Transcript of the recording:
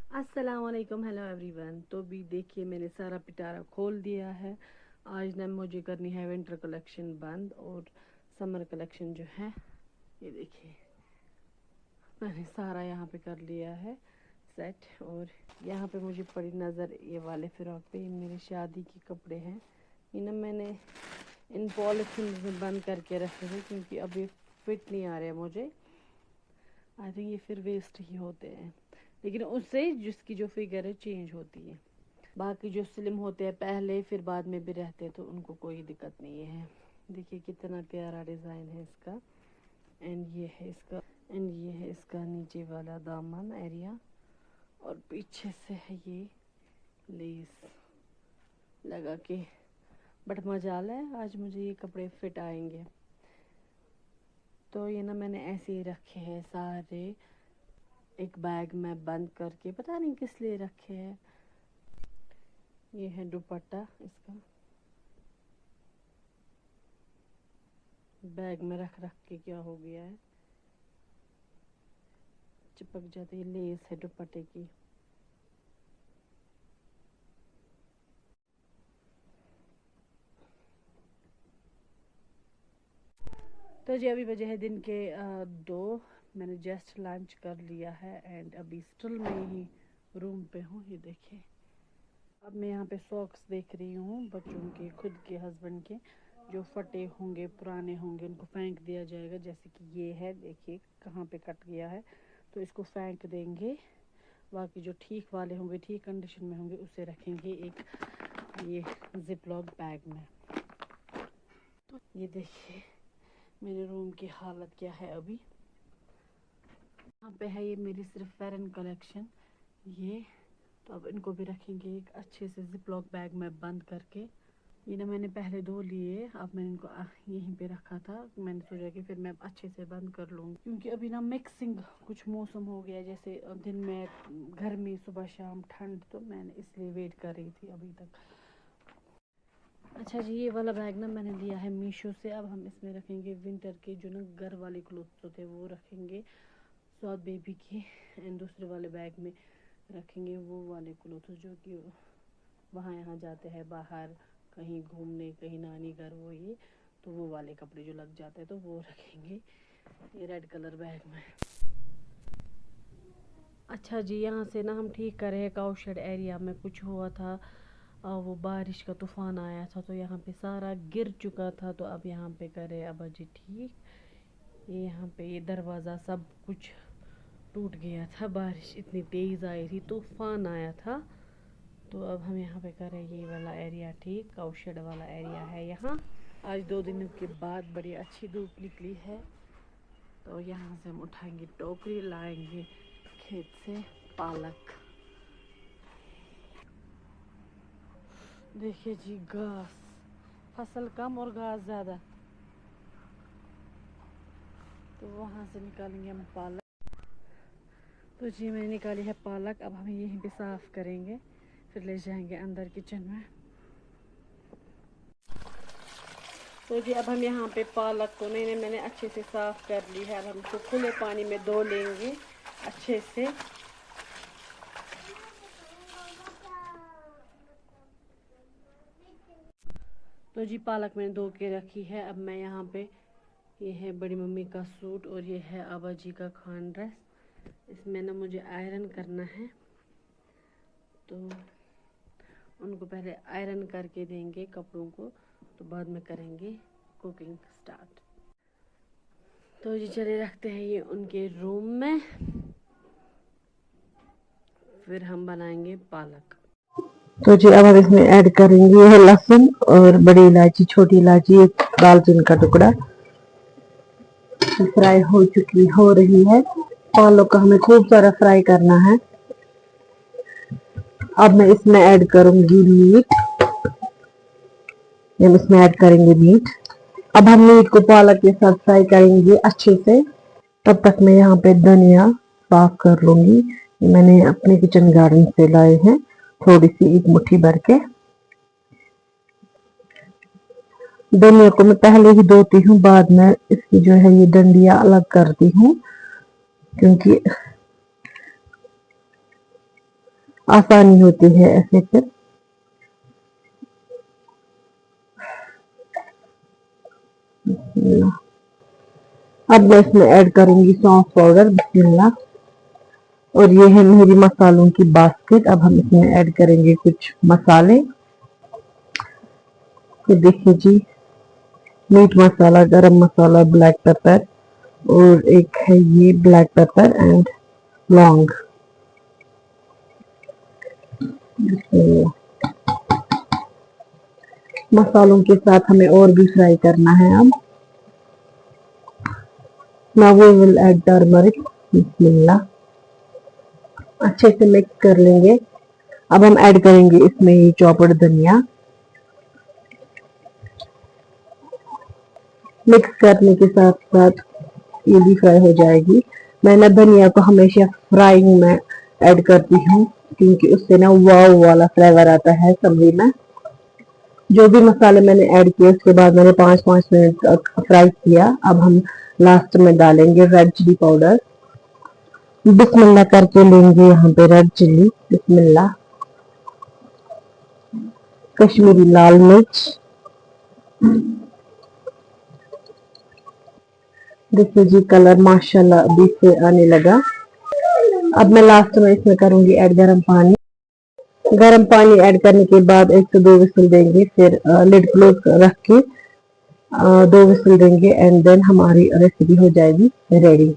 अस्सलाम वालेकुम, hello everyone. तो भी देखिए मैंने सारा पिटारा खोल दिया है। आज ना मुझे करनी है विंटर कलेक्शन बंद और समर कलेक्शन जो है ये देखिए मैंने सारा यहाँ पे कर लिया है सेट। और यहाँ पे मुझे पड़ी नज़र ये वाले फ्रॉक पे, ये मेरी शादी के कपड़े हैं। ये ना मैंने इन पॉलिथीन में बंद करके रखे हैं क्योंकि अभी फिट नहीं आ रहे मुझे। आई थिंक ये फिर वेस्ट ही होते हैं, लेकिन उससे जिसकी जो फिगर है चेंज होती है। बाकी जो स्लिम होते हैं पहले फिर बाद में भी रहते हैं तो उनको कोई दिक्कत नहीं है। देखिए कितना प्यारा डिज़ाइन है इसका। एंड ये है इसका नीचे वाला दामन एरिया और पीछे से है ये लेस लगा के। बट मजाल है आज मुझे ये कपड़े फिट आएंगे। तो ये ना मैंने ऐसे ही रखे हैं सारे एक बैग में बंद करके, पता नहीं किस लिए रखे हैं। ये है दुपट्टा इसका, बैग में रख रख के क्या हो गया है, चिपक जाती है। लेस है दुपट्टे की। तो जी अभी बजे है दिन के 2। मैंने जस्ट लंच कर लिया है एंड अभी स्टिल मैं ही रूम पे हूँ। ये देखिए अब मैं यहाँ पे सॉक्स देख रही हूँ बच्चों के, खुद के, हस्बैंड के। जो फटे होंगे पुराने होंगे उनको फेंक दिया जाएगा। जैसे कि ये है, देखिए कहाँ पे कट गया है तो इसको फेंक देंगे। बाकी जो ठीक वाले होंगे, ठीक कंडीशन में होंगे, उसे रखेंगे एक ये जिप लॉक बैग में। तो ये देखिए मेरे रूम की हालत क्या है अभी। यहाँ पे है ये मेरी सिर्फ फेरन कलेक्शन ये। तो अब इनको भी रखेंगे एक अच्छे से जिप लॉक बैग में बंद करके। ये ना मैंने पहले धो लिए, अब मैंने इनको यहीं पे रखा था। मैंने सोचा कि फिर मैं अच्छे से बंद कर लूँगी क्योंकि अभी ना मिक्सिंग कुछ मौसम हो गया, जैसे दिन में गर्मी सुबह शाम ठंड, तो मैंने इसलिए वेट कर रही थी अभी तक। अच्छा जी, ये वाला बैग ना मैंने लिया है मीशो से। अब हम इसमें रखेंगे विंटर के जो ना घर वाले क्लोथ्स होते हैं वो रखेंगे, सौद बेबी के। एंड दूसरे वाले बैग में रखेंगे वो वाले क्लोथ्स जो कि वहाँ यहाँ जाते हैं बाहर कहीं घूमने, कहीं नानी घर, वो ये तो वो वाले कपड़े जो लग जाते हैं तो वो रखेंगे ये रेड कलर बैग में। अच्छा जी, यहाँ से ना हम ठीक कर रहे हैं काउशेड एरिया में कुछ हुआ था। वो बारिश का तूफान आया था तो यहाँ पे सारा गिर चुका था। तो अब यहाँ पे करे अब जी ठीक। ये यहाँ पे ये दरवाज़ा सब कुछ टूट गया था, बारिश इतनी तेज़ आई थी, तूफान आया था। तो अब हम यहाँ पे करें ये वाला एरिया ठीक। काउशेड वाला एरिया है यहाँ। आज 2 दिनों के बाद बड़ी अच्छी धूप निकली है। तो यहाँ से हम उठाएंगे टोकरी, लाएंगे खेत से पालक। देखिए जी घास, फसल कम और घास ज़्यादा। तो वहाँ से निकालेंगे हम पालक। तो जी मैंने निकाली है पालक, अब हम यहीं पे साफ़ करेंगे फिर ले जाएंगे अंदर किचन में। तो जी अब हम यहाँ पे पालक को नहीं मैंने अच्छे से साफ़ कर ली है। अब हम इसको खुले पानी में धो लेंगे अच्छे से। तो जी पालक मैंने धो के रखी है। अब मैं यहाँ पे, ये है बड़ी मम्मी का सूट और ये है आबा जी का खान ड्रेस। इसमें ना मुझे आयरन करना है तो उनको पहले आयरन करके देंगे कपड़ों को, तो बाद में करेंगे कुकिंग स्टार्ट। तो जी चले रखते हैं ये उनके रूम में, फिर हम बनाएंगे पालक। तो जी अब हम इसमें ऐड करेंगे ये है लहसुन और बड़ी इलायची, छोटी इलायची, एक दालचीनी का टुकड़ा। फ्राई हो रही है। पालक को हमें खूब सारा फ्राई करना है। अब मैं इसमें ऐड करूंगी मीट। हम इसमें ऐड करेंगे मीट। अब हम मीट को पालक के साथ फ्राई करेंगे अच्छे से। तब तक मैं यहाँ पे धनिया साफ कर लूंगी। ये मैंने अपने किचन गार्डन से लाए हैं, थोड़ी सी, एक मुट्ठी भर के। धनिया को मैं पहले ही धोती हूँ, बाद में इसकी जो है ये डंडियां अलग करती हूँ क्योंकि आसानी होती है ऐसे फिर। अब मैं इसमें ऐड करूंगी सौंफ पाउडर, बिस्मिल्लाह। और ये है मेरी मसालों की बास्केट। अब हम इसमें ऐड करेंगे कुछ मसाले। ये देखिए जी, मीट मसाला, गरम मसाला, ब्लैक पेपर, और एक है ये ब्लैक पेपर एंड लौंग। मसालों के साथ हमें और भी फ्राई करना है। अब now we will add turmeric, बिस्मिल्लाह। अच्छे से मिक्स कर लेंगे। अब हम ऐड करेंगे इसमें ये चॉप्ड धनिया। मिक्स करने के साथ साथ ये भी फ्राई हो जाएगी। मैं ना धनिया को हमेशा फ्राइंग में ऐड करती हूँ, क्योंकि उससे ना वाव वाला फ्लेवर आता है सब्जी में। जो भी मसाले मैंने ऐड किए उसके बाद मैंने 5-5 मिनट तक फ्राई किया। अब हम लास्ट में डालेंगे रेड चिली पाउडर। बिस्मिल्लाह करके लेंगे यहाँ पे रेड चिल्ली, बिस्मिल्लाह। कश्मीरी लाल मिर्च, देखिए जी कलर माशाल्लाह अभी से आने लगा। अब मैं लास्ट में इसमें करूंगी ऐड गरम पानी। गरम पानी ऐड करने के बाद 1 से 2 विसल देंगे, फिर लिड क्लोज रख के 2 विसल देंगे एंड देन हमारी रेसिपी हो जाएगी रेडी।